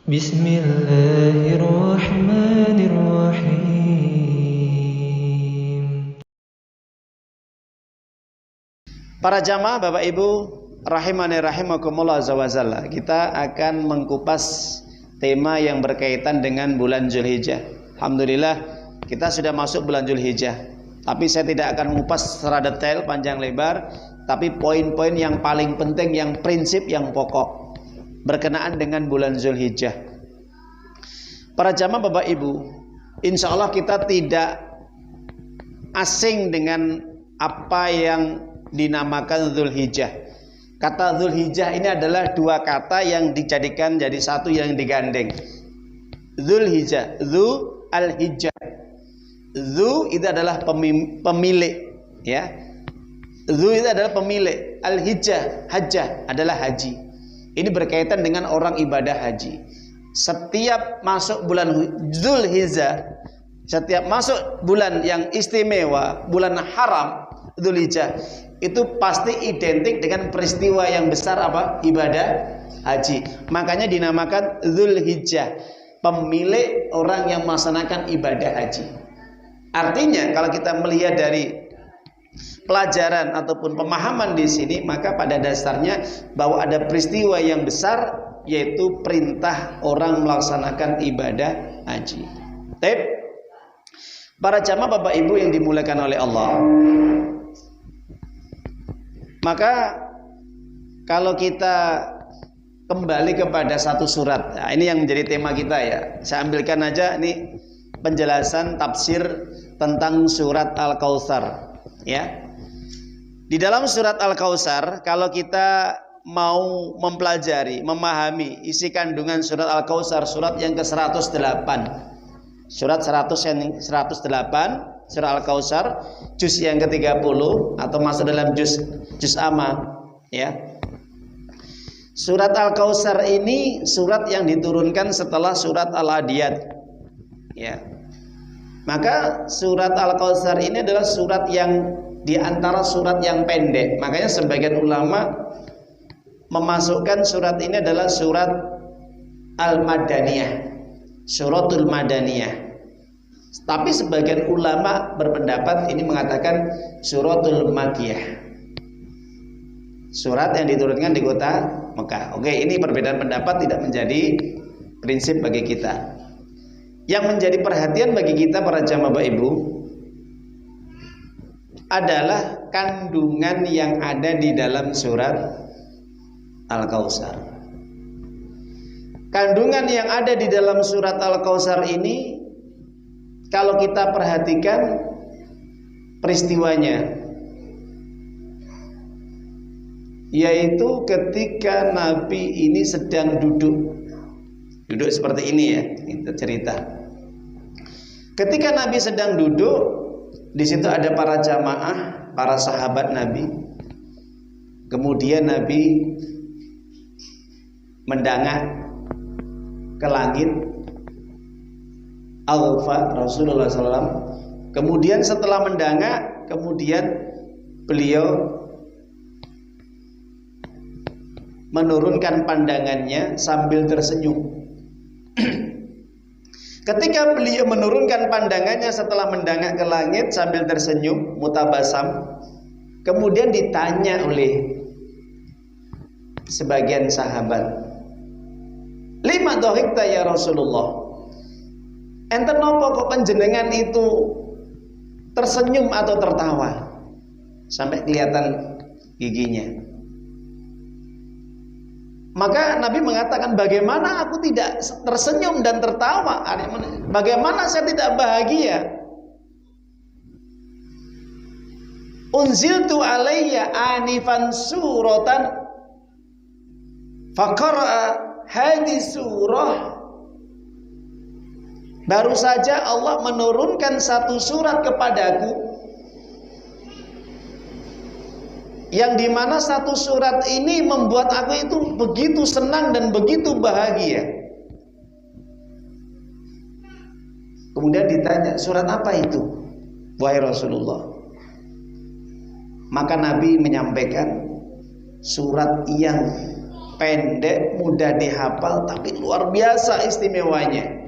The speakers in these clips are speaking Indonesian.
Bismillahirrahmanirrahim. Para jamaah Bapak Ibu rahimani rahimakumullah azza wa jalla, kita akan mengkupas tema yang berkaitan dengan bulan Zulhijjah. Alhamdulillah kita sudah masuk bulan Zulhijjah, tapi saya tidak akan mengupas secara detail panjang lebar, tapi poin-poin yang paling penting, yang prinsip, yang pokok berkenaan dengan bulan Zulhijjah. Para jamaah Bapak Ibu, insya Allah kita tidak asing dengan apa yang dinamakan Zulhijjah. Kata Zulhijjah ini adalah dua kata yang dijadikan jadi satu, yang digandeng. Zulhijjah, Zu al-Hijjah. Zu itu adalah pemilik, ya. Zu itu adalah pemilik. Al-Hijjah, hajjah adalah haji. Ini berkaitan dengan orang ibadah haji. Setiap masuk bulan Zulhijjah, setiap masuk bulan yang istimewa, bulan haram Zulhijjah, itu pasti identik dengan peristiwa yang besar apa? Ibadah haji. Makanya dinamakan Zulhijjah, pemilik orang yang melaksanakan ibadah haji. Artinya kalau kita melihat dari pelajaran ataupun pemahaman di sini, maka pada dasarnya bahwa ada peristiwa yang besar, yaitu perintah orang melaksanakan ibadah haji. Baik, para jamaah Bapak Ibu yang dimuliakan oleh Allah, maka kalau kita kembali kepada satu surat, nah ini yang menjadi tema kita ya. Saya ambilkan aja ini penjelasan tafsir tentang surat Al-Kautsar, ya. Di dalam surat Al-Kautsar, kalau kita mau mempelajari, memahami isi kandungan surat Al-Kautsar, surat yang ke-108. Surat 108 surah Al-Kautsar, juz yang ke-30 atau masuk dalam juz amma, ya. Surat Al-Kautsar ini surat yang diturunkan setelah surat Al-Adiyat, ya. Maka surat Al-Kautsar ini adalah surat yang di antara surat yang pendek. Makanya sebagian ulama memasukkan surat ini adalah surat Al-Madaniyah, suratul Madaniyah. Tapi sebagian ulama berpendapat ini mengatakan suratul Makkiyah, surat yang diturunkan di kota Mekah. Oke, ini perbedaan pendapat tidak menjadi prinsip bagi kita. Yang menjadi perhatian bagi kita para jamaah Bapak Ibu adalah kandungan yang ada di dalam surat Al-Kautsar. Kandungan yang ada di dalam surat Al-Kautsar ini, kalau kita perhatikan peristiwanya, yaitu ketika Nabi ini sedang duduk seperti ini ya, itu cerita. Ketika Nabi sedang duduk, di situ ada para jamaah, para sahabat Nabi. Kemudian Nabi mendangak ke langit, Alfa Rasulullah SAW. Kemudian setelah mendangak, kemudian beliau menurunkan pandangannya sambil tersenyum. Ketika beliau menurunkan pandangannya setelah mendangak ke langit sambil tersenyum, mutabasam, kemudian ditanya oleh sebagian sahabat, lima dhahikta ya Rasulullah, enten nopo kok panjenengan itu tersenyum atau tertawa sampai kelihatan giginya? Maka Nabi mengatakan, bagaimana aku tidak tersenyum dan tertawa? Bagaimana saya tidak bahagia? Unziltu alayya anifan suratan faqara'a hadis surah. Baru saja Allah menurunkan satu surat kepadaku, yang dimana satu surat ini membuat aku itu begitu senang dan begitu bahagia. Kemudian ditanya, surat apa itu, wahai Rasulullah? Maka Nabi menyampaikan surat yang pendek, mudah dihafal, tapi luar biasa istimewanya.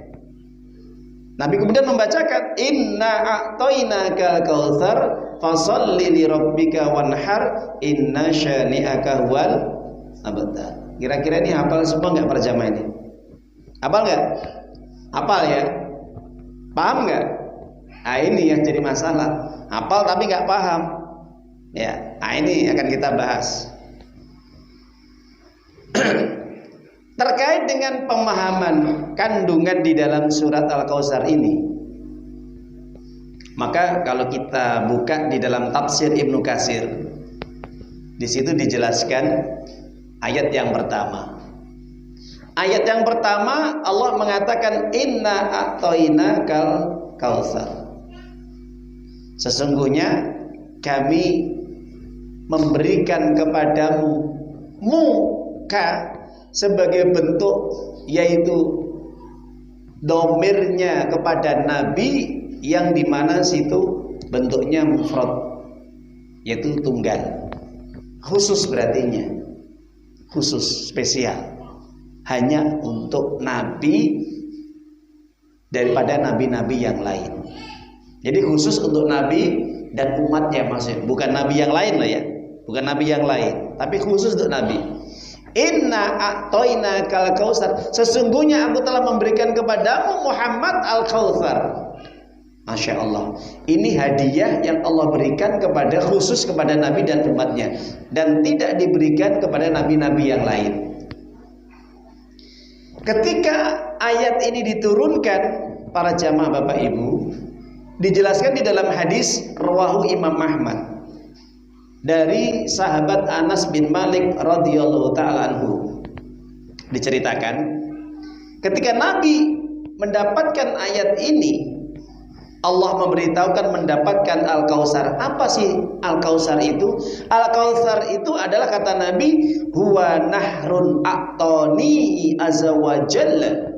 Nabi kemudian membacakan, inna a'tainakal kautsar fasholli li rabbika wanhar inna syani'aka huwal abtar. Kira-kira ini hafal semua nggak para jamaah ini? Hafal nggak? Hafal ya? Paham nggak? Nah, ini yang jadi masalah. Hafal tapi nggak paham. Ya, nah ini akan kita bahas. Terkait dengan pemahaman kandungan di dalam surat Al-Kautsar ini, maka kalau kita buka di dalam tafsir Ibnu Katsir, di situ dijelaskan ayat yang pertama. Ayat yang pertama Allah mengatakan inna a'tainakal kautsar. Sesungguhnya kami memberikan kepadamu muka sebagai bentuk, yaitu domirnya kepada Nabi yang dimana situ bentuknya mufrad, yaitu tunggal, khusus berartinya, khusus spesial, hanya untuk Nabi daripada nabi-nabi yang lain. Jadi khusus untuk Nabi dan umatnya, maksudnya bukan Nabi yang lain lah ya, bukan Nabi yang lain, tapi khusus untuk Nabi. Inna a'tainakal kautsar, sesungguhnya aku telah memberikan kepadamu Muhammad al-Kautsar. Masya Allah, ini hadiah yang Allah berikan kepada khusus kepada Nabi dan umatnya, dan tidak diberikan kepada nabi-nabi yang lain. Ketika ayat ini diturunkan, para jamaah Bapak Ibu, dijelaskan di dalam hadis rawahu Imam Ahmad dari sahabat Anas bin Malik radhiyallahu ta'ala anhu. Diceritakan ketika Nabi mendapatkan ayat ini, Allah memberitahukan mendapatkan Al-Kautsar. Apa sih Al-Kautsar itu? Al-Kautsar itu adalah kata Nabi, huwa nahrun a'tani azza wa jalla,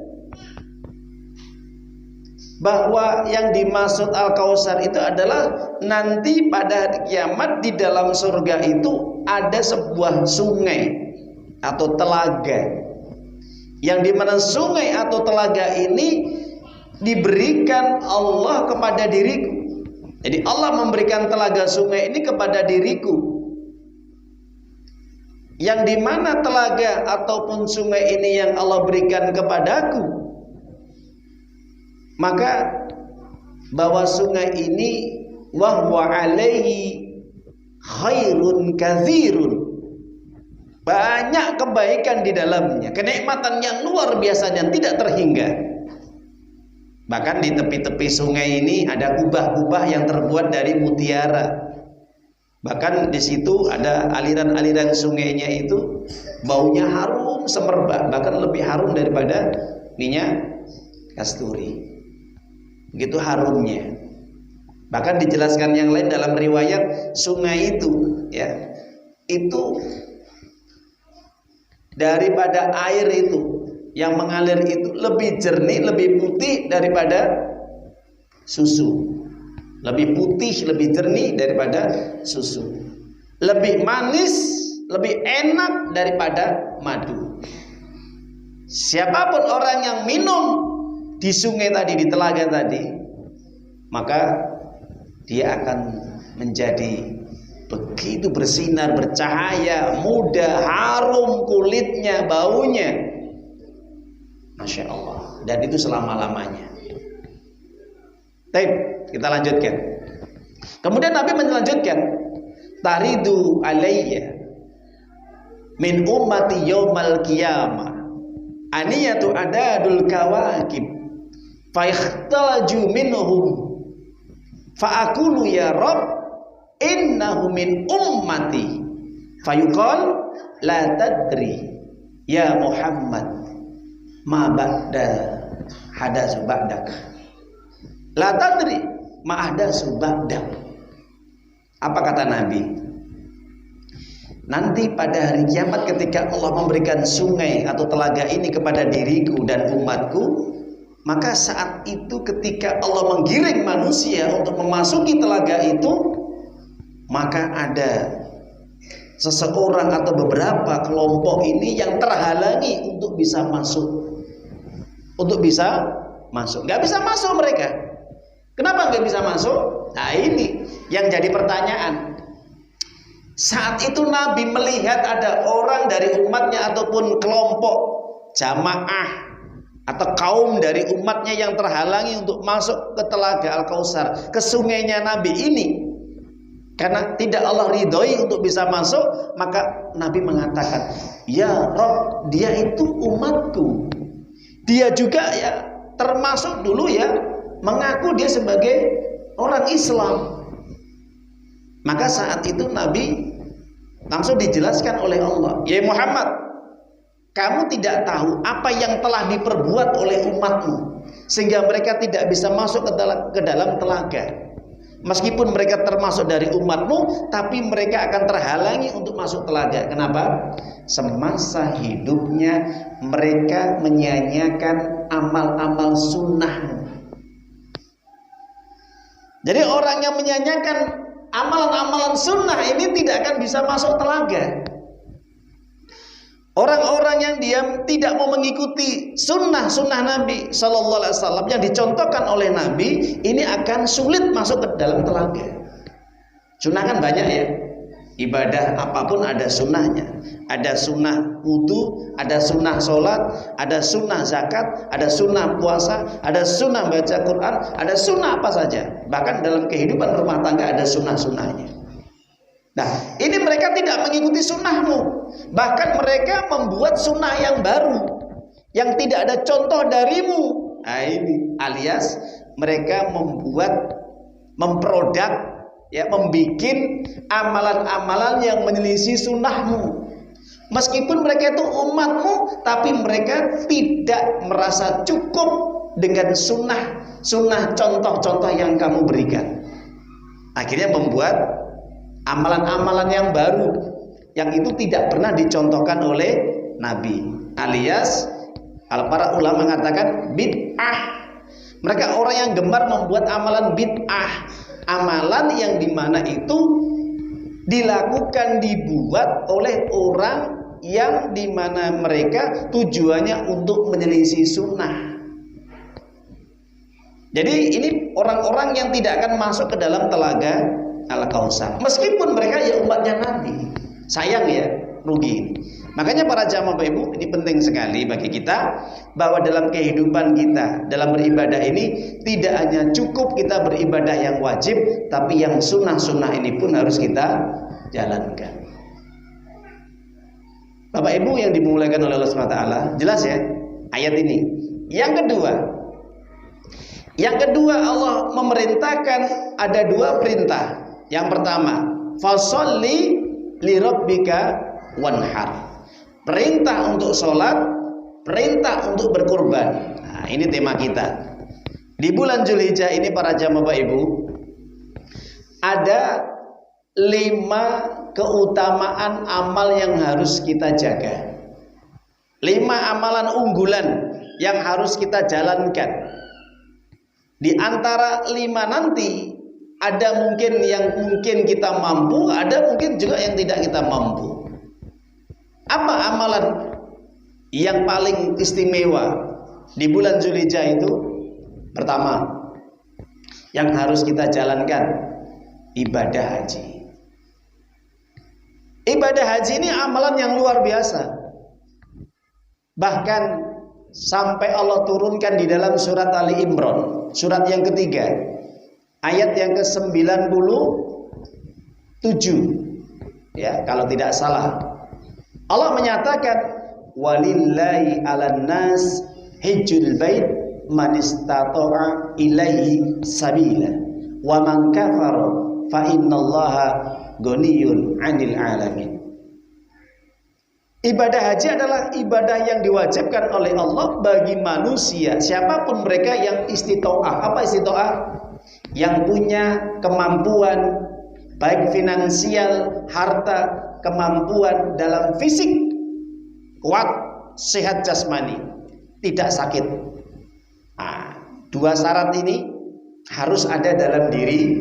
bahwa yang dimaksud Al-Kautsar itu adalah nanti pada hari kiamat di dalam surga itu ada sebuah sungai atau telaga, yang dimana sungai atau telaga ini diberikan Allah kepada diriku. Jadi Allah memberikan telaga sungai ini kepada diriku, yang dimana telaga ataupun sungai ini yang Allah berikan kepadaku, maka bahwa sungai ini wahwa alaihi khairun katsirun, banyak kebaikan di dalamnya, kenikmatan yang luar biasa dan tidak terhingga. Bahkan di tepi-tepi sungai ini ada kubah-kubah yang terbuat dari mutiara. Bahkan di situ ada aliran-aliran sungainya itu baunya harum semerbak, bahkan lebih harum daripada minyak kasturi. Begitu harumnya. Bahkan dijelaskan yang lain dalam riwayat, sungai itu ya, itu daripada air itu yang mengalir itu lebih jernih, lebih putih daripada susu. Lebih putih, lebih jernih daripada susu. Lebih manis, lebih enak daripada madu. Siapapun orang yang minum di sungai tadi, di telaga tadi, maka dia akan menjadi begitu bersinar, bercahaya, muda, harum kulitnya, baunya. Masya Allah. Dan itu selama-lamanya. Baik, kita lanjutkan. Kemudian Nabi melanjutkan, taridu alayya min ummati yaumal qiyamah aniyatu adadul kawakib fa ikhtalaju minhum fa aqulu ya Rabb innahu min ummati fayuqal la tadri ya Muhammad ma ba'da hadasu ba'dak, la tadri ma ahdasu ba'dak. Apa kata Nabi? Nanti pada hari kiamat ketika Allah memberikan sungai atau telaga ini kepada diriku dan umatku, maka saat itu ketika Allah menggiring manusia untuk memasuki telaga itu, maka ada seseorang atau beberapa kelompok ini yang terhalangi untuk bisa masuk. Untuk bisa masuk, nggak bisa masuk mereka. Kenapa nggak bisa masuk? Nah, ini yang jadi pertanyaan. Saat itu Nabi melihat ada orang dari umatnya ataupun kelompok jamaah atau kaum dari umatnya yang terhalangi untuk masuk ke telaga Al-Kautsar, ke sungainya Nabi ini. Karena tidak Allah ridhoi untuk bisa masuk, maka Nabi mengatakan, "Ya Rob, dia itu umatku. Dia juga ya termasuk dulu ya mengaku dia sebagai orang Islam." Maka saat itu Nabi langsung dijelaskan oleh Allah, "Ya Muhammad, kamu tidak tahu apa yang telah diperbuat oleh umatmu sehingga mereka tidak bisa masuk ke dalam telaga. Meskipun mereka termasuk dari umatmu, tapi mereka akan terhalangi untuk masuk telaga. Kenapa? Semasa hidupnya mereka menyanyiakan amal-amal sunnah." Jadi orang yang menyanyiakan amalan-amalan sunnah ini tidak akan bisa masuk telaga. Orang-orang yang diam tidak mau mengikuti sunnah Nabi Shallallahu Alaihi Wasallam yang dicontohkan oleh Nabi, ini akan sulit masuk ke dalam telaga. Sunnah kan banyak ya, ibadah apapun ada sunnahnya. Ada sunnah wudu, ada sunnah sholat, ada sunnah zakat, ada sunnah puasa, ada sunnah baca Quran, ada sunnah apa saja. Bahkan dalam kehidupan rumah tangga ada sunnah-sunnahnya. Nah, ini mereka tidak mengikuti sunnahmu. Bahkan mereka membuat sunnah yang baru, yang tidak ada contoh darimu. Nah, ini alias mereka memproduk, ya, membuat amalan-amalan yang menyelisih sunnahmu. Meskipun mereka itu umatmu, tapi mereka tidak merasa cukup dengan sunnah contoh-contoh yang kamu berikan. Akhirnya membuat amalan-amalan yang baru yang itu tidak pernah dicontohkan oleh Nabi, alias para ulama mengatakan bid'ah. Mereka orang yang gemar membuat amalan bid'ah, amalan yang dimana itu dilakukan, dibuat oleh orang yang dimana mereka tujuannya untuk menyelisih sunnah. Jadi ini orang-orang yang tidak akan masuk ke dalam telaga Al-Kautsar, meskipun mereka ya umatnya Nabi. Sayang ya, rugi. Makanya para jamaah Bapak Ibu, ini penting sekali bagi kita bahwa dalam kehidupan kita, dalam beribadah ini tidak hanya cukup kita beribadah yang wajib, tapi yang sunnah-sunnah ini pun harus kita jalankan. Bapak Ibu yang dimuliakan oleh Allah SWT, jelas ya ayat ini. Yang kedua Allah memerintahkan, ada dua perintah. Yang pertama, fasholli lirabbika wanhar. Perintah untuk sholat, perintah untuk berkurban. Nah, ini tema kita. Di bulan Zulhijjah ini para jamaah Bapak Ibu, ada 5 keutamaan amal yang harus kita jaga. 5 amalan unggulan yang harus kita jalankan. Di antara 5 nanti ada mungkin yang mungkin kita mampu, ada mungkin juga yang tidak kita mampu. Apa amalan yang paling istimewa di bulan Zulhijjah itu? Pertama, yang harus kita jalankan, ibadah haji. Ibadah haji ini amalan yang luar biasa. Bahkan sampai Allah turunkan di dalam surat Ali Imran, surat yang ketiga, ayat yang ke-97, ya kalau tidak salah, Allah menyatakan walillahi 'alan nas hijjul bait man istata'a ilaihi sabila wa man kafara fa innallaha ghaniyun 'anil 'alamin. Ibadah haji adalah ibadah yang diwajibkan oleh Allah bagi manusia, siapapun mereka yang istitoah. Apa istitoah? Yang punya kemampuan baik finansial, harta, kemampuan dalam fisik, kuat, sehat jasmani, tidak sakit. Nah, 2 syarat ini harus ada dalam diri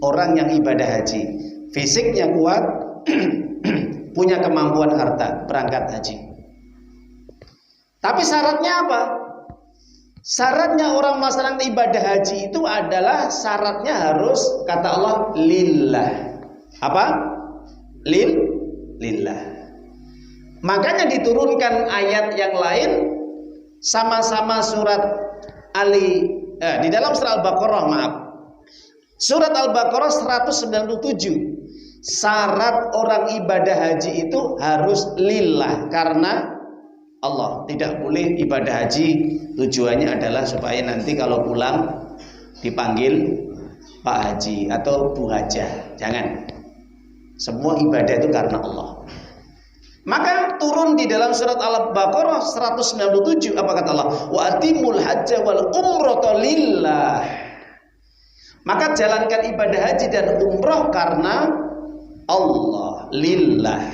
orang yang ibadah haji. Fisiknya kuat, punya kemampuan harta berangkat haji. Tapi syaratnya apa? Syaratnya orang melaksanakan ibadah haji itu adalah syaratnya harus, kata Allah, lillah. Apa? Lillah. Makanya diturunkan ayat yang lain sama-sama surat di dalam surat Al-Baqarah, maaf. Surat Al-Baqarah 197. Syarat orang ibadah haji itu harus lillah, karena Allah. Tidak boleh ibadah haji tujuannya adalah supaya nanti kalau pulang dipanggil Pak Haji atau Bu Hajah. Jangan. Semua ibadah itu karena Allah. Maka turun di dalam surat Al-Baqarah 197, apa kata Allah? Wa atimul hajja wal umrata lillah. Maka jalankan ibadah haji dan umrah karena Allah, lillah.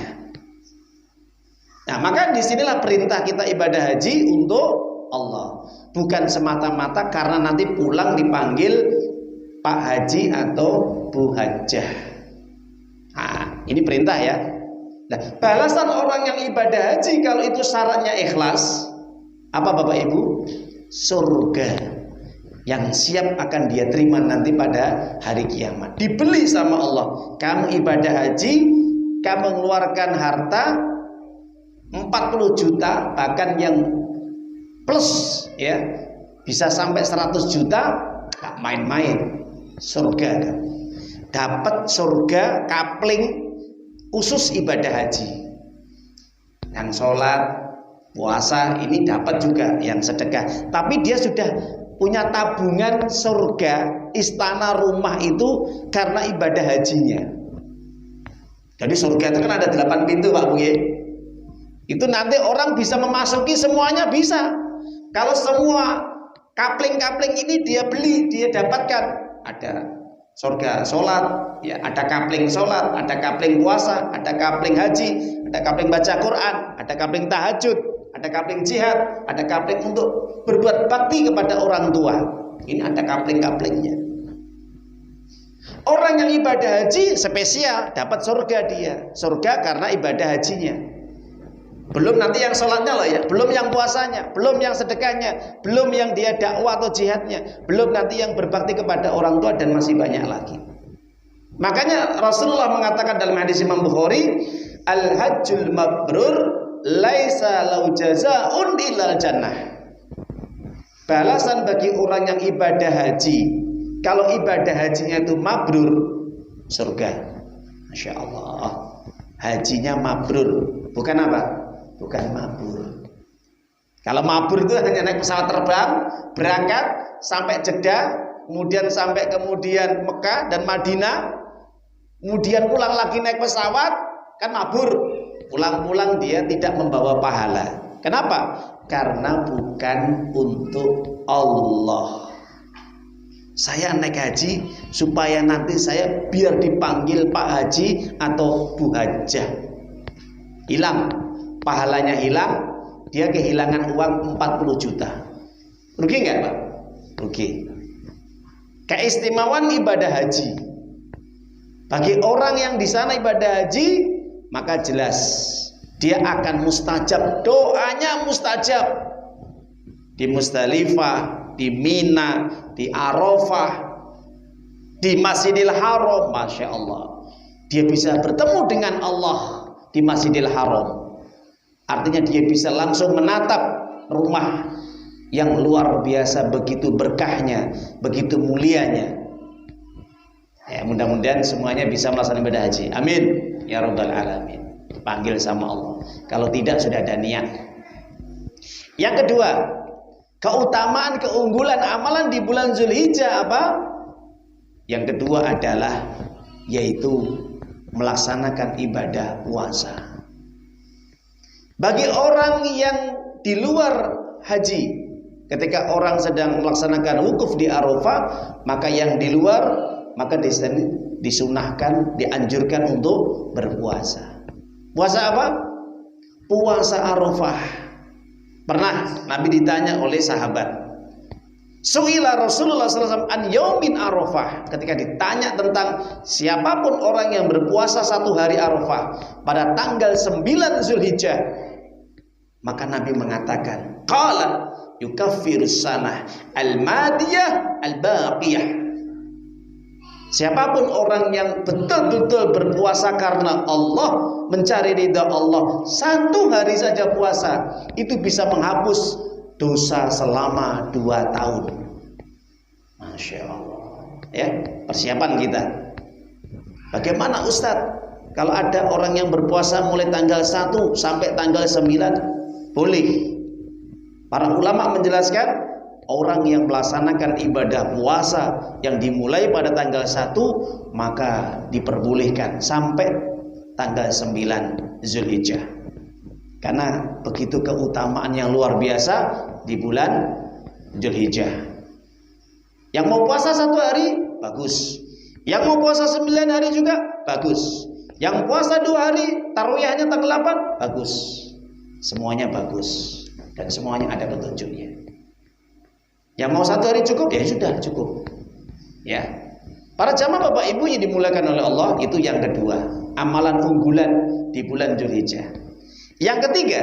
Nah, maka disinilah perintah kita ibadah haji untuk Allah, bukan semata-mata karena nanti pulang dipanggil Pak Haji atau Bu Hajah. Nah, ini perintah ya. Nah, balasan orang yang ibadah haji kalau itu syaratnya ikhlas, apa Bapak Ibu? Surga yang siap akan dia terima nanti pada hari kiamat. Dibeli sama Allah. Kamu ibadah haji, kamu mengeluarkan harta 40 juta, bahkan yang plus ya, bisa sampai 100 juta, gak main-main. Surga. Dapat surga kapling khusus ibadah haji. Yang sholat, puasa ini dapat juga, yang sedekah. Tapi dia sudah punya tabungan surga, istana rumah itu karena ibadah hajinya. Jadi surga itu kan ada 8 pintu Pak Bu. Itu nanti orang bisa memasuki semuanya bisa. Kalau semua kapling-kapling ini dia beli, dia dapatkan. Ada surga sholat, ya, ada kapling sholat, ada kapling puasa, ada kapling haji, ada kapling baca Quran, ada kapling tahajud, ada kapling jihad, ada kapling untuk berbuat bakti kepada orang tua. Ini ada kapling-kaplingnya. Orang yang ibadah haji spesial dapat surga dia. Surga karena ibadah hajinya. Belum nanti yang sholatnya loh ya, belum yang puasanya, belum yang sedekahnya, belum yang dia dakwah atau jihadnya, belum nanti yang berbakti kepada orang tua, dan masih banyak lagi. Makanya Rasulullah mengatakan dalam hadis Imam Bukhari, al-hajjul mabrur laisa lau jazaa'un illal jannah. Balasan bagi orang yang ibadah haji, kalau ibadah hajinya itu mabrur, surga. Masya Allah. Hajinya mabrur, bukan apa? Bukan mabur. Kalau mabur itu hanya naik pesawat terbang, berangkat sampai Jeddah, kemudian sampai kemudian Mekah dan Madinah, kemudian pulang lagi naik pesawat, kan mabur. Pulang-pulang dia tidak membawa pahala. Kenapa? Karena bukan untuk Allah. Saya naik haji supaya nanti saya biar dipanggil Pak Haji atau Bu Hajah. Hilang. Pahalanya hilang, dia kehilangan uang 40 juta. Rugi nggak Pak? Rugi. Keistimewaan ibadah haji. Bagi orang yang di sana ibadah haji, maka jelas dia akan mustajab, doanya mustajab. Di Musdalifah, di Mina, di Arafah, di Masjidil Haram, Masya Allah. Dia bisa bertemu dengan Allah di Masjidil Haram. Artinya dia bisa langsung menatap rumah yang luar biasa, begitu berkahnya, begitu mulianya. Ya, mudah-mudahan semuanya bisa melaksanakan ibadah haji. Amin ya rabbal alamin. Panggil sama Allah. Kalau tidak sudah ada niat. Yang kedua, keutamaan, keunggulan amalan di bulan Zulhijjah apa? Yang kedua adalah yaitu melaksanakan ibadah puasa. Bagi orang yang di luar haji, ketika orang sedang melaksanakan wukuf di Arafah, maka yang di luar, maka disunahkan, dianjurkan untuk berpuasa. Puasa apa? Puasa Arafah. Pernah Nabi ditanya oleh sahabat, Su'ila Rasulullah SAW an yaumin Arafah, ketika ditanya tentang siapapun orang yang berpuasa satu hari Arafah pada tanggal 9 Zulhijjah, maka Nabi mengatakan, qala yukaffirus sanah al-madiyah al-baqiyah. Siapapun orang yang betul-betul berpuasa karena Allah, mencari ridha Allah, satu hari saja puasa, itu bisa menghapus dosa selama 2 tahun. Masya Allah. Ya, persiapan kita. Bagaimana Ustadz? Kalau ada orang yang berpuasa mulai tanggal 1 sampai tanggal 9, boleh. Para ulama menjelaskan, orang yang melaksanakan ibadah puasa yang dimulai pada tanggal 1, maka diperbolehkan sampai tanggal 9 Zulhijjah. Karena begitu keutamaan yang luar biasa di bulan Zulhijjah. Yang mau puasa 1 hari, bagus. Yang mau puasa 9 hari juga, bagus. Yang puasa 2 hari, tarawihnya tanggal 8, bagus. Semuanya bagus. Dan semuanya ada petunjuknya. Yang mau 1 hari cukup, ya sudah cukup. Ya. Para jamaah Bapak Ibu yang dimuliakan oleh Allah, itu yang kedua, amalan unggulan di bulan Zulhijjah. Yang ketiga,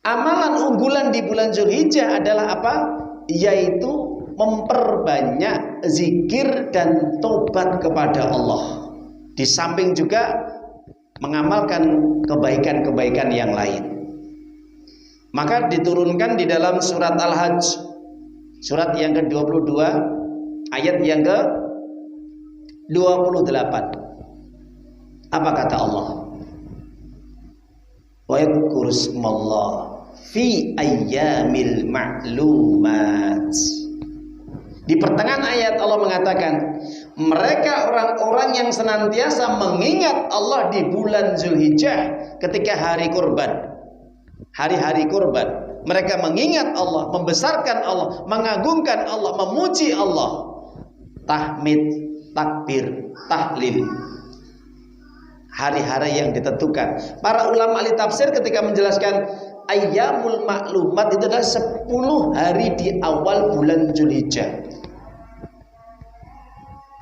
amalan unggulan di bulan Zulhijjah adalah apa? Yaitu memperbanyak zikir dan tobat kepada Allah. Di samping juga mengamalkan kebaikan-kebaikan yang lain. Maka diturunkan di dalam surat Al-Hajj, surat yang ke-22, ayat yang ke-28. Apa kata Allah? Wa yadhkurusmallah fi ayyamil ma'lumat. Di pertengahan ayat Allah mengatakan, mereka orang-orang yang senantiasa mengingat Allah di bulan Zulhijjah ketika hari kurban, hari-hari kurban. Mereka mengingat Allah, membesarkan Allah, mengagungkan Allah, memuji Allah. Tahmid, takbir, tahlil. Hari-hari yang ditentukan. Para ulama ahli tafsir ketika menjelaskan ayyamul ma'lumat itu adalah 10 hari di awal bulan Zulhijjah.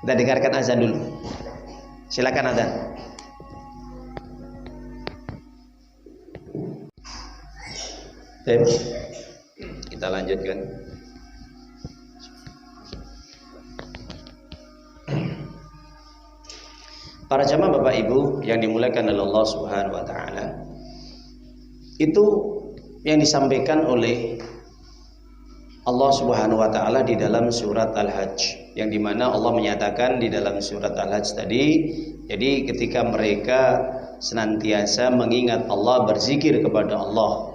Kita dengarkan azan dulu. Silakan azan. Kita lanjutkan. Para jamaah Bapak Ibu yang dimuliakan oleh Allah Subhanahu wa taala, itu yang disampaikan oleh Allah Subhanahu wa taala di dalam surat Al-Hajj, yang dimana Allah menyatakan di dalam surat Al-Hajj tadi, jadi ketika mereka senantiasa mengingat Allah, berzikir kepada Allah.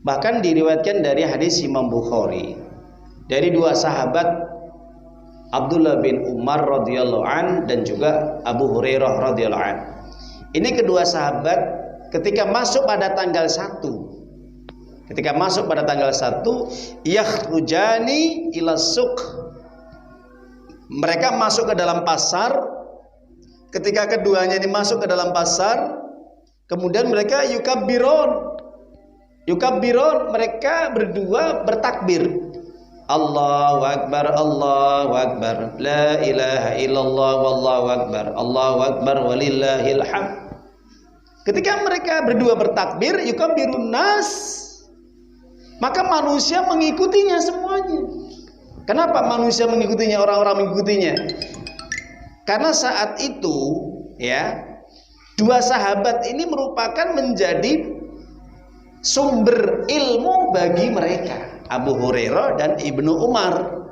Bahkan diriwayatkan dari hadis Imam Bukhari dari 2 sahabat, Abdullah bin Umar radhiyallahu an dan juga Abu Hurairah radhiyallahu an. Ini kedua sahabat ketika masuk pada tanggal 1, ketika masuk pada tanggal 1, yakhrujani ila suq. Mereka masuk ke dalam pasar. Ketika keduanya ini masuk ke dalam pasar, kemudian mereka yukabbiron, mereka berdua bertakbir. Allahu Akbar, Allahu Akbar, la ilaha illallah, wallahu akbar, Allahu Akbar, walillahil hamd. Ketika mereka berdua bertakbir, yukabbirun nas, maka manusia mengikutinya semuanya. Kenapa manusia mengikutinya, orang-orang mengikutinya? Karena saat itu, ya, 2 sahabat ini merupakan menjadi sumber ilmu bagi mereka, Abu Hurairah dan Ibnu Umar.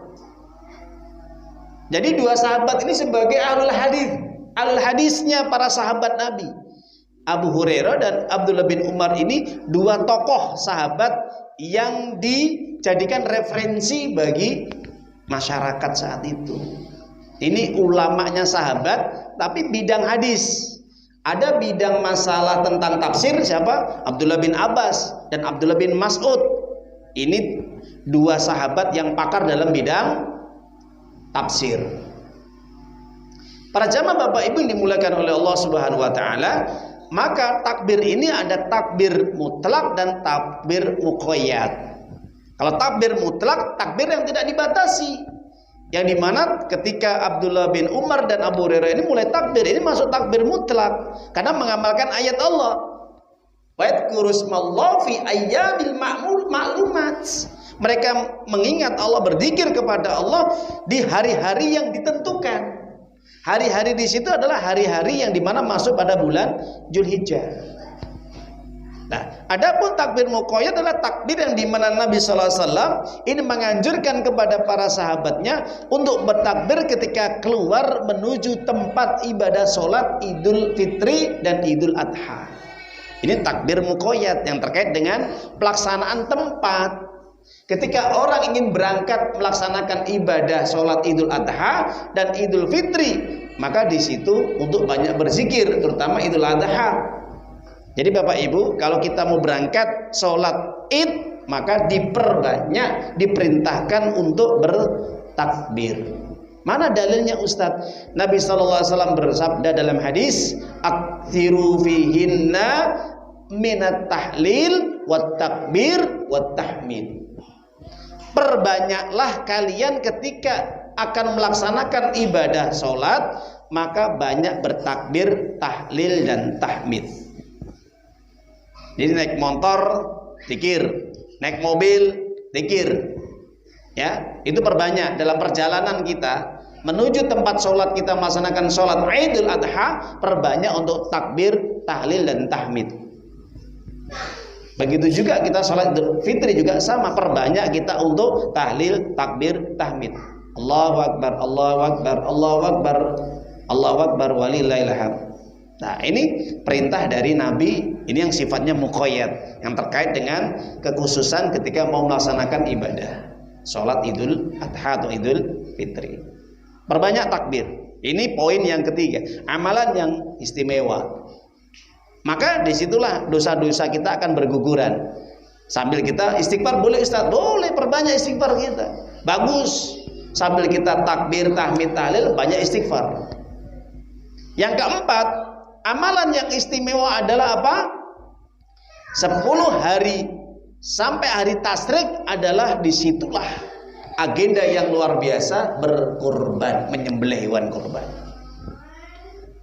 Jadi 2 sahabat ini sebagai ahlul hadisnya para sahabat Nabi. Abu Hurairah dan Abdullah bin Umar ini 2 tokoh sahabat yang dijadikan referensi bagi masyarakat saat itu. Ini ulamanya sahabat, tapi bidang hadis. Ada bidang masalah tentang tafsir, siapa? Abdullah bin Abbas dan Abdullah bin Mas'ud. Ini 2 sahabat yang pakar dalam bidang tafsir. Para jamaah Bapak Ibu yang dimuliakan oleh Allah Subhanahu wa taala, maka takbir ini ada takbir mutlak dan takbir muqayyad. Kalau takbir mutlak, takbir yang tidak dibatasi. Yang dimana ketika Abdullah bin Umar dan Abu Hurairah ini mulai takbir, ini masuk takbir mutlak karena mengamalkan ayat Allah. Wa yadhkuru ismallah fi ayyamil ma'lumat. Mereka mengingat Allah, berzikir kepada Allah di hari-hari yang ditentukan. Hari-hari di situ adalah hari-hari yang dimana masuk pada bulan Dzulhijjah. Nah, adapun takbir muqayyad adalah takbir yang dimana Nabi Sallallahu Alaihi Wasallam ini menganjurkan kepada para sahabatnya untuk bertakbir ketika keluar menuju tempat ibadah sholat Idul Fitri dan Idul Adha. Ini takbir muqayyad yang terkait dengan pelaksanaan tempat. Ketika orang ingin berangkat melaksanakan ibadah sholat Idul Adha dan Idul Fitri, maka di situ untuk banyak berzikir, terutama Idul Adha. Jadi Bapak Ibu, kalau kita mau berangkat sholat Id, maka diperbanyak, diperintahkan untuk bertakbir. Mana dalilnya Ustadz? Nabi SAW bersabda dalam hadis, aktsiru fihinna minat tahlil wat takbir wat tahmid. Perbanyaklah kalian ketika akan melaksanakan ibadah sholat, maka banyak bertakbir, tahlil dan tahmid. Jadi naik motor, zikir, naik mobil, zikir. Ya, itu perbanyak dalam perjalanan kita menuju tempat sholat, kita melaksanakan sholat Idul Adha, perbanyak untuk takbir, tahlil dan tahmid. Begitu juga kita sholat Idul Fitri juga sama, perbanyak kita untuk tahlil, takbir, tahmid. Allahu Akbar, Allahu Akbar, Allahu Akbar, Allahu Akbar walillahil hamd. Nah, ini perintah dari Nabi, ini yang sifatnya muqayyad, yang terkait dengan kekhususan ketika mau melaksanakan ibadah sholat Idul Adha atau Idul Fitri. Perbanyak takbir. Ini poin yang ketiga, amalan yang istimewa. Maka disitulah dosa-dosa kita akan berguguran. Sambil kita istighfar, boleh Ustaz? Boleh, perbanyak istighfar kita. Bagus. Sambil kita takbir, tahmid, tahlil, banyak istighfar. Yang keempat, amalan yang istimewa adalah apa? 10 hari sampai hari tasyrik adalah disitulah agenda yang luar biasa, berkurban, menyembelih hewan kurban.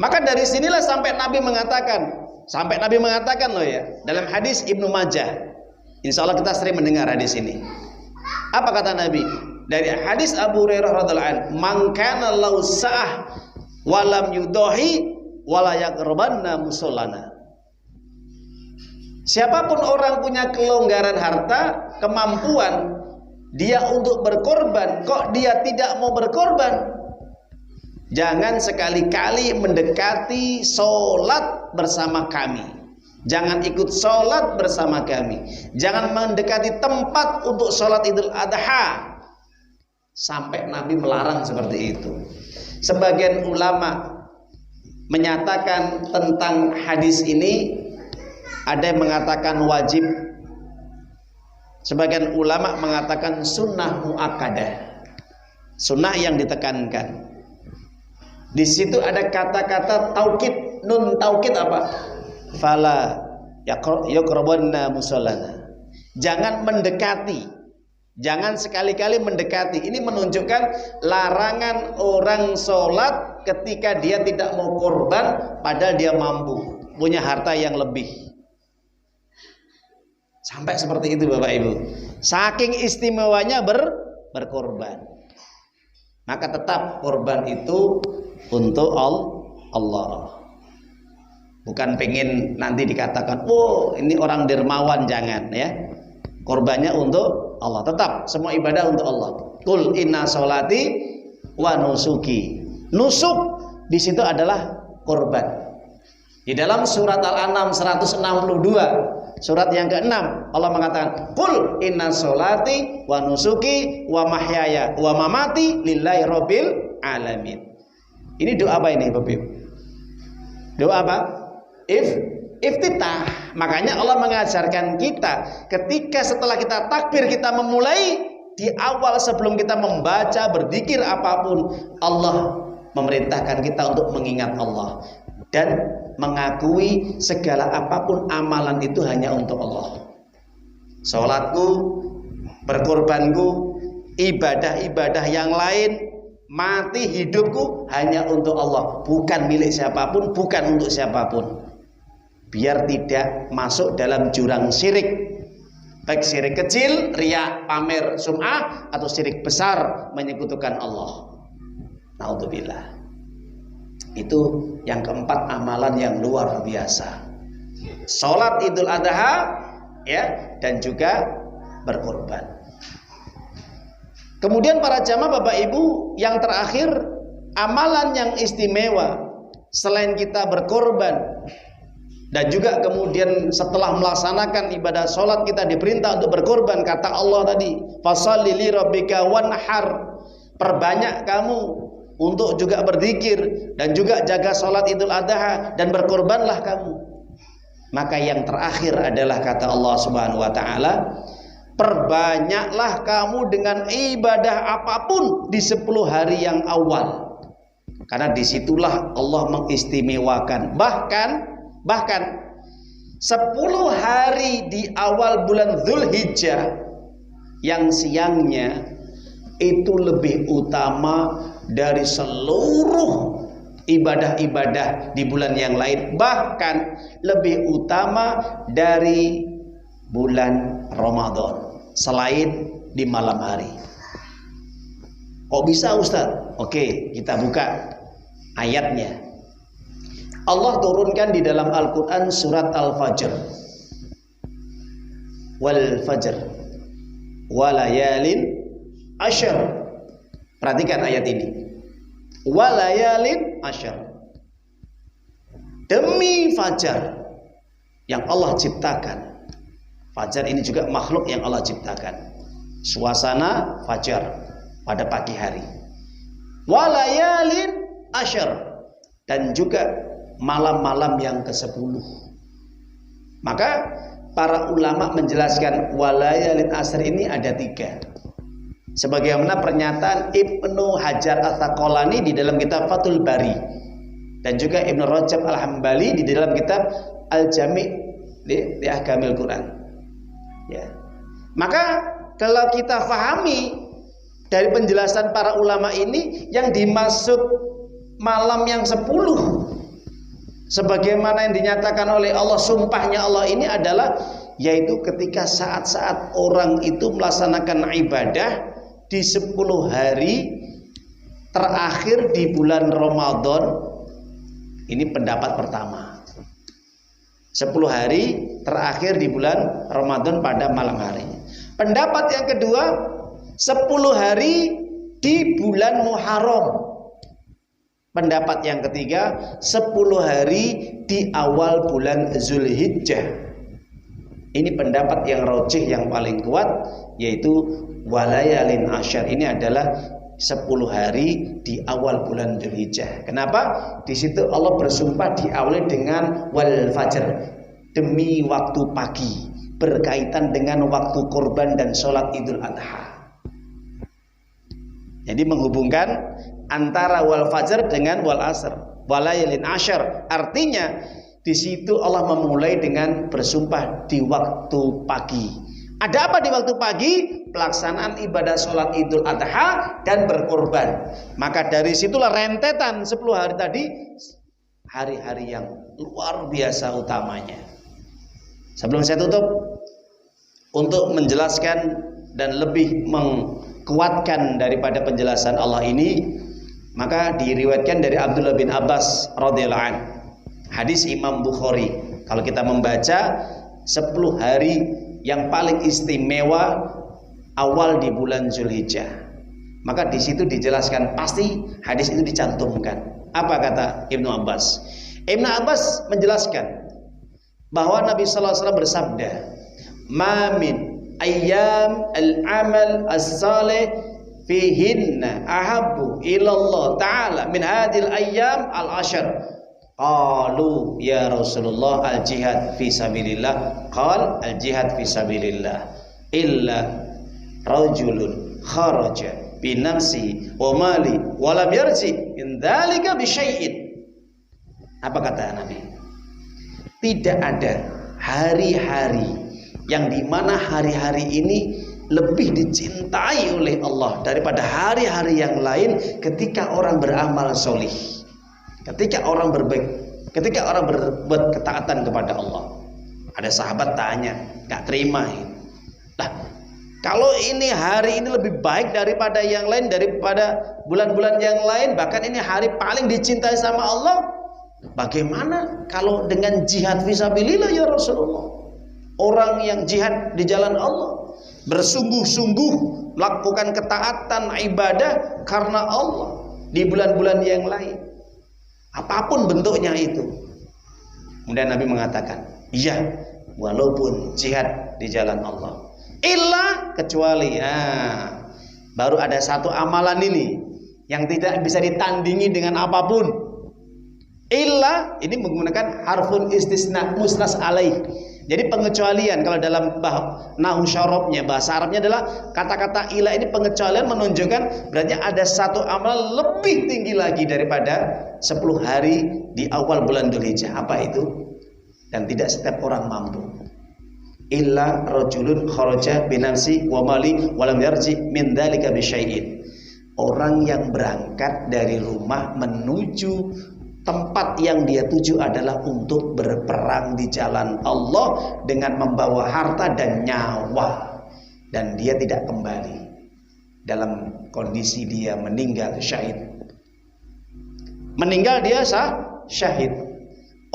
Maka dari sinilah sampai Nabi mengatakan loh ya, dalam hadis Ibnu Majah. Insya Allah kita sering mendengar hadis ini. Apa kata Nabi? Dari hadis Abu Hurairah radhiyallahu anhu, "Man kana lahu sa'ah wa lam yudahi wala yaqrabanna musallana." Siapapun orang punya kelonggaran harta, kemampuan dia untuk berkorban, kok dia tidak mau berkorban, jangan sekali-kali mendekati sholat bersama kami, jangan ikut sholat bersama kami, jangan mendekati tempat untuk sholat Idul Adha. Sampai Nabi melarang seperti itu. Sebagian ulama menyatakan tentang hadis ini, ada yang mengatakan wajib, sebagian ulama mengatakan sunnah muakkadah, sunnah yang ditekankan. Di situ ada kata-kata taukid, nun taukid apa? Fala yaqrabanna musallana. Jangan mendekati, jangan sekali-kali mendekati. Ini menunjukkan larangan orang sholat ketika dia tidak mau korban, padahal dia mampu, punya harta yang lebih. Sampai seperti itu Bapak Ibu. Saking istimewanya berkorban. Maka tetap korban itu untuk Allah. Bukan pengen nanti dikatakan, oh ini orang dermawan, jangan ya. Korbannya untuk Allah. Tetap semua ibadah untuk Allah. Qul inna sholati wa nusuki. Nusuk di situ adalah korban. Di dalam surat Al-An'am 162, surat yang ke-6, Allah mengatakan, "Qul inna sholati wa nusuki wa mahyaya wa mamati lillahi rabbil alamin." Ini doa apa ini, Bapak Ibu? Doa apa? Iftitah. Makanya Allah mengajarkan kita ketika setelah kita takbir, kita memulai di awal sebelum kita membaca berzikir apapun, Allah memerintahkan kita untuk mengingat Allah dan mengakui segala apapun amalan itu hanya untuk Allah. Sholatku Berkorbanku, ibadah-ibadah yang lain, mati hidupku hanya untuk Allah, bukan milik siapapun, bukan untuk siapapun. Biar tidak masuk dalam jurang syirik, baik syirik kecil, riya, pamer, sum'ah, atau syirik besar, menyekutukan Allah. Naudzubillah. Itu yang keempat, amalan yang luar biasa. Salat Idul Adha, ya, dan juga berkorban. Kemudian para jamaah Bapak Ibu, yang terakhir, amalan yang istimewa selain kita berkorban dan juga kemudian setelah melaksanakan ibadah sholat kita diperintah untuk berkorban. Kata Allah tadi, fasholli li rabbika wanhar, perbanyak kamu untuk juga berzikir dan juga jaga sholat Idul Adha dan berkorbanlah kamu. Maka yang terakhir adalah kata Allah Subhanahu wa taala, perbanyaklah kamu dengan ibadah apapun di 10 hari yang awal. Karena disitulah Allah mengistimewakan. Bahkan 10 hari di awal bulan Dzulhijjah yang siangnya itu lebih utama dari seluruh ibadah-ibadah di bulan yang lain. Bahkan lebih utama dari bulan Ramadan selain di malam hari. Kok bisa Ustaz? Oke, kita buka ayatnya. Allah turunkan di dalam Al-Quran surat Al-Fajr. Wal fajr walayalin asyr. Perhatikan ayat ini. Walayalin asyr. Demi fajar yang Allah ciptakan. Fajar ini juga makhluk yang Allah ciptakan. Suasana fajar pada pagi hari. Walayalin asyr, dan juga malam-malam yang ke-10. Maka para ulama menjelaskan walayalin asyr ini ada 3. Sebagaimana pernyataan Ibnu Hajar Al-Asqalani di dalam kitab Fathul Bari, dan juga Ibnu Rajab Al-Hambali di dalam kitab Al-Jami' li Ahkamil Quran. Ya. Maka kalau kita fahami dari penjelasan para ulama ini, yang dimaksud malam yang 10 sebagaimana yang dinyatakan oleh Allah, sumpahnya Allah ini adalah yaitu ketika saat-saat orang itu melaksanakan ibadah di 10 hari terakhir di bulan Ramadan. Ini pendapat pertama. 10 hari terakhir di bulan Ramadan pada malam hari. Pendapat yang kedua, 10 hari di bulan Muharram. Pendapat yang ketiga, 10 hari di awal bulan Dzulhijjah. Ini pendapat yang rajih, yang paling kuat, yaitu walayalin asyr. Ini adalah 10 hari di awal bulan Dzulhijjah. Kenapa? Di situ Allah bersumpah diawali dengan wal fajr, demi waktu pagi, berkaitan dengan waktu korban dan sholat Idul Adha. Jadi menghubungkan antara wal fajr dengan wal asr, walayalin asyr. Artinya di situ Allah memulai dengan bersumpah di waktu pagi. Ada apa di waktu pagi? Pelaksanaan ibadah sholat Idul Adha dan berkorban. Maka dari situlah rentetan 10 hari tadi, hari-hari yang luar biasa utamanya. Sebelum saya tutup, untuk menjelaskan dan lebih mengkuatkan daripada penjelasan Allah ini, maka diriwayatkan dari Abdullah bin Abbas radhiyallahu anhu, hadis Imam Bukhari. Kalau kita membaca 10 hari yang paling istimewa awal di bulan Dzulhijjah, maka di situ dijelaskan, pasti hadis itu dicantumkan. Apa kata Ibnu Abbas? Ibnu Abbas menjelaskan bahwa Nabi sallallahu alaihi wasallam bersabda, "Ma min ayyam al-amal as-salih fihinna ahabbu ila Allah ta'ala min hadhil ayyam al-ashr." Qalu ya Rasulullah al-jihad fi sabilillah. Qal al-jihad fi sabilillah illa rajulun kharaja bi nafsi wa mali wa lam yarji min dzalika bi syai'in. Apa kata Nabi? Tidak ada hari-hari yang dimana hari-hari ini lebih dicintai oleh Allah daripada hari-hari yang lain ketika orang beramal solih, ketika orang berbaik, ketika orang berbuat ketaatan kepada Allah. Ada sahabat tanya, gak terima ini. Nah, kalau ini hari ini lebih baik daripada yang lain, daripada bulan-bulan yang lain, bahkan ini hari paling dicintai sama Allah, bagaimana kalau dengan jihad fisabilillah ya Rasulullah? Orang yang jihad di jalan Allah, bersungguh-sungguh melakukan ketaatan ibadah karena Allah di bulan-bulan yang lain, apapun bentuknya itu. Kemudian Nabi mengatakan, iya, walaupun jihad di jalan Allah, illa, kecuali baru ada satu amalan ini yang tidak bisa ditandingi dengan apapun. Illa ini menggunakan harfun istisna musnas alaih. Jadi pengecualian, kalau dalam nahu syarabnya, bahasa Arabnya adalah kata-kata illa ini pengecualian, menunjukkan berarti ada satu amal lebih tinggi lagi daripada 10 hari di awal bulan Dzulhijjah. Apa itu? Dan tidak setiap orang mampu. Illa rajulun kharaja binafsi wa mali wa lam yarji min dzalika bi syai'in. Orang yang berangkat dari rumah menuju tempat yang dia tuju adalah untuk berperang di jalan Allah dengan membawa harta dan nyawa, dan dia tidak kembali dalam kondisi dia meninggal syahid. Meninggal dia syahid.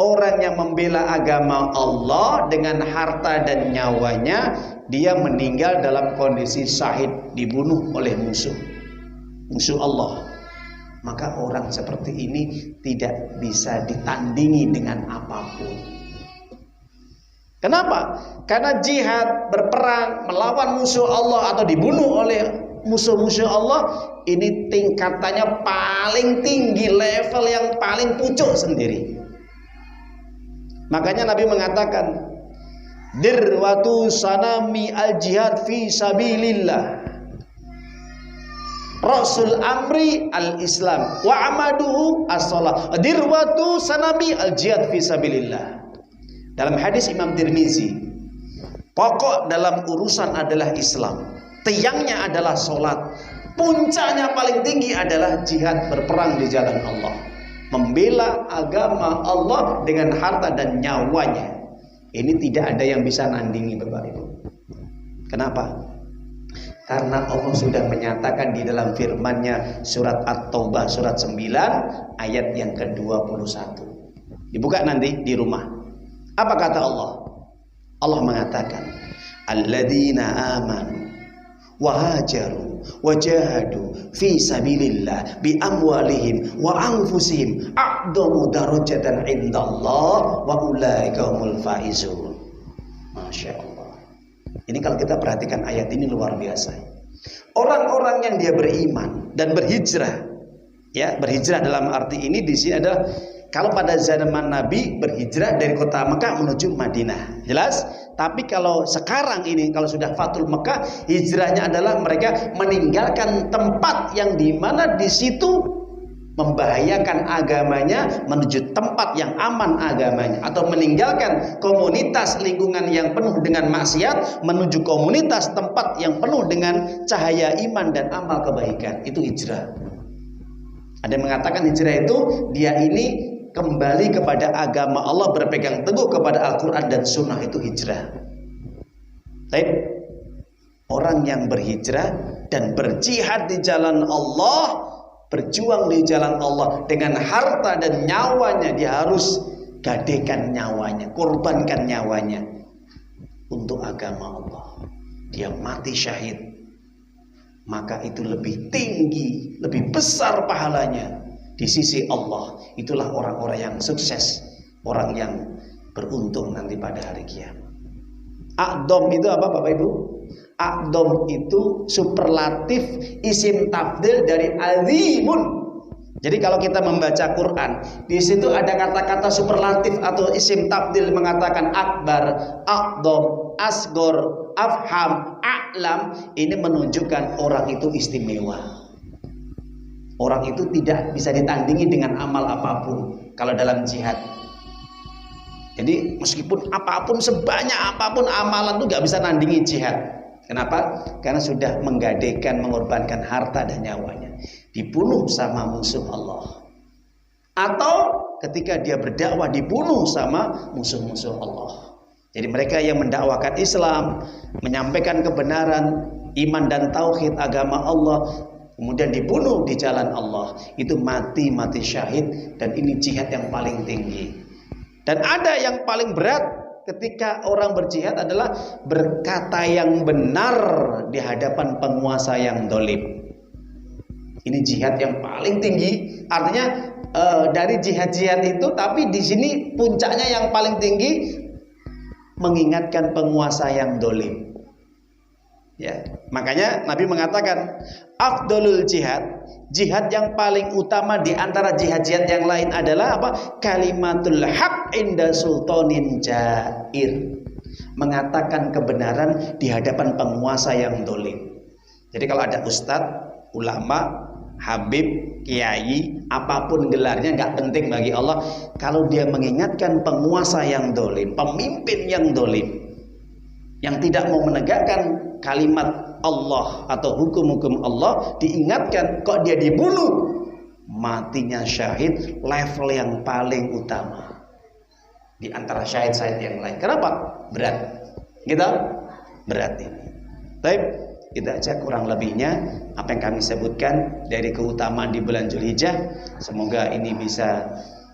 Orang yang membela agama Allah dengan harta dan nyawanya, dia meninggal dalam kondisi syahid, dibunuh oleh musuh Allah. Maka orang seperti ini tidak bisa ditandingi dengan apapun. Kenapa? Karena jihad, berperang, melawan musuh Allah atau dibunuh oleh musuh-musuh Allah, ini tingkatannya paling tinggi, level yang paling pucuk sendiri. Makanya Nabi mengatakan, dirwatu sanami al-jihad fi sabilillah, Rasul amri al-Islam wa amaduhu as-salah. Dirwatu sanami al-jihad fi sabilillah. Dalam hadis Imam Tirmizi, pokok dalam urusan adalah Islam, tiangnya adalah solat, puncaknya paling tinggi adalah jihad, berperang di jalan Allah, membela agama Allah dengan harta dan nyawanya. Ini tidak ada yang bisa nandingi, Bapak Ibu. Kenapa? Karena Allah sudah menyatakan di dalam firman-Nya surat At-Taubah surat 9 ayat yang ke-21. Dibuka nanti di rumah. Apa kata Allah? Allah mengatakan, alladzina amanu wa hajaru wa jahadu fi sabilillah bi amwalihim wa anfusihim a'dhamu darajatan indallah wa ulaika humul faizun. Masya Allah. Ini kalau kita perhatikan ayat ini luar biasa. Orang-orang yang dia beriman dan berhijrah, ya, berhijrah dalam arti ini di sini adalah kalau pada zaman Nabi berhijrah dari kota Mekah menuju Madinah, jelas. Tapi kalau sekarang ini, kalau sudah Fathul Mekah, hijrahnya adalah mereka meninggalkan tempat yang dimana di situ membahayakan agamanya menuju tempat yang aman agamanya, atau meninggalkan komunitas lingkungan yang penuh dengan maksiat menuju komunitas tempat yang penuh dengan cahaya iman dan amal kebaikan. Itu hijrah. Ada yang mengatakan hijrah itu dia ini kembali kepada agama Allah, berpegang teguh kepada Al-Quran dan Sunnah, itu hijrah. Baik. Orang yang berhijrah dan berjihad di jalan Allah, berjuang di jalan Allah dengan harta dan nyawanya, dia harus gadekan nyawanya, korbankan nyawanya untuk agama Allah. Dia mati syahid, maka itu lebih tinggi, lebih besar pahalanya di sisi Allah. Itulah orang-orang yang sukses, orang yang beruntung nanti pada hari kiamat. A'dham itu apa, Bapak Ibu? A'dham itu superlatif isim tafdil dari azimun. Jadi kalau kita membaca Quran, di situ ada kata-kata superlatif atau isim tafdil mengatakan akbar, a'dham, asgor, afham, a'lam. Ini menunjukkan orang itu istimewa. Orang itu tidak bisa ditandingi dengan amal apapun kalau dalam jihad. Jadi meskipun apapun, sebanyak apapun amalan itu gak bisa nandingi jihad. Kenapa? Karena sudah menggadaikan, mengorbankan harta dan nyawanya, dibunuh sama musuh Allah. Atau ketika dia berdakwah dibunuh sama musuh-musuh Allah. Jadi mereka yang mendakwakan Islam, menyampaikan kebenaran, iman dan tauhid agama Allah, kemudian dibunuh di jalan Allah, itu mati syahid, dan ini jihad yang paling tinggi. Dan ada yang paling berat ketika orang berjihad adalah berkata yang benar di hadapan penguasa yang dolim. Ini jihad yang paling tinggi. Artinya dari jihad-jihad itu, tapi di sini puncaknya yang paling tinggi mengingatkan penguasa yang dolim. Ya, makanya Nabi mengatakan afdolul jihad, jihad yang paling utama di antara jihad-jihad yang lain adalah apa? Kalimatul haq inda sultanin jair, mengatakan kebenaran di hadapan penguasa yang dolim. Jadi kalau ada ustadz, ulama, habib, kiai, apapun gelarnya nggak penting bagi Allah, kalau dia mengingatkan penguasa yang dolim, pemimpin yang dolim, yang tidak mau menegakkan kalimat Allah atau hukum-hukum Allah, diingatkan kok dia dibunuh, matinya syahid, level yang paling utama di antara syahid-syahid yang lain. Kenapa? Berat. Kita berat ini. Baik, kita cek kurang lebihnya apa yang kami sebutkan dari keutamaan di bulan Dzulhijjah. Semoga ini bisa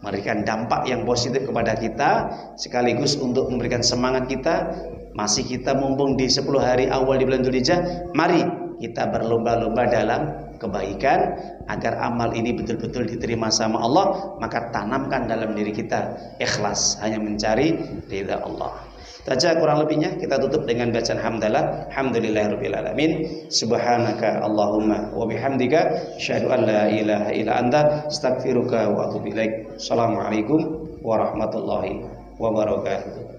memberikan dampak yang positif kepada kita, sekaligus untuk memberikan semangat kita. Masih kita mumpung di 10 hari awal di bulan Dzulhijjah, mari kita berlomba-lomba dalam kebaikan agar amal ini betul-betul diterima sama Allah. Maka tanamkan dalam diri kita ikhlas, hanya mencari ridha Allah. Saja kurang lebihnya kita tutup dengan bacaan hamdalah. Alhamdulillahirabbil alamin. Subhanaka Allahumma wa bihamdika asyhadu an la ilaha illa anta astaghfiruka wa atubu ilaik. Assalamualaikum warahmatullahi wabarakatuh.